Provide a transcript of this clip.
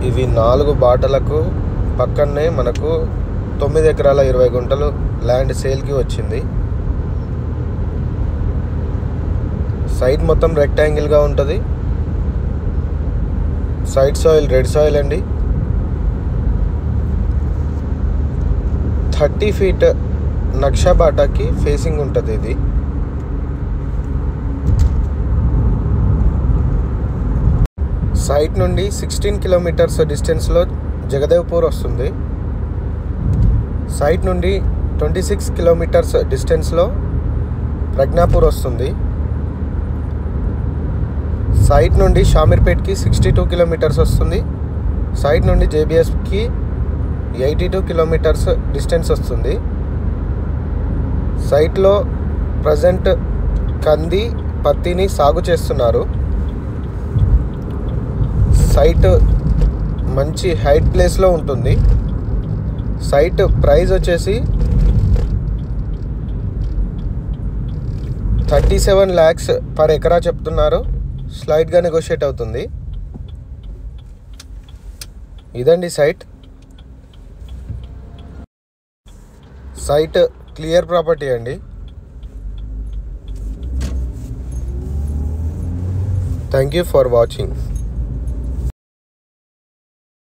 ఇవి 4 బాటలకు పక్కనే మనకు 9 ఎకరాల 20 గుంటలు ల్యాండ్ సేల్కి వచ్చింది. సైట్ మొత్తం రెక్టాంగిల్గా ఉంటుంది. సైడ్ సాయిల్ రెడ్ సాయిల్ అండి. 30 ఫీట్ నక్షా బాటాకి ఫేసింగ్ ఉంటుంది. ఇది సైట్ నుండి 16 కిలోమీటర్స్ డిస్టెన్స్లో జగదేవ్పూర్ వస్తుంది. సైట్ నుండి 26 కిలోమీటర్స్ డిస్టెన్స్లో ప్రజ్ఞాపూర్ వస్తుంది. సైట్ నుండి షామీర్పేట్కి 62 కిలోమీటర్స్ వస్తుంది. సైట్ నుండి జేబీఎస్కి 82 కిలోమీటర్స్ డిస్టెన్స్ వస్తుంది. సైట్లో ప్రజెంట్ కంది పత్తిని సాగు చేస్తున్నారు. సైట్ మంచి హైట్ ప్లేస్లో ఉంటుంది. సైట్ ప్రైస్ వచ్చేసి 37 lakhs పర్ ఎకరా చెప్తున్నారు. స్లైడ్గా నెగోషియేట్ అవుతుంది. ఇదండి సైట్. సైట్ క్లియర్ ప్రాపర్టీ అండి. Thank you for watching.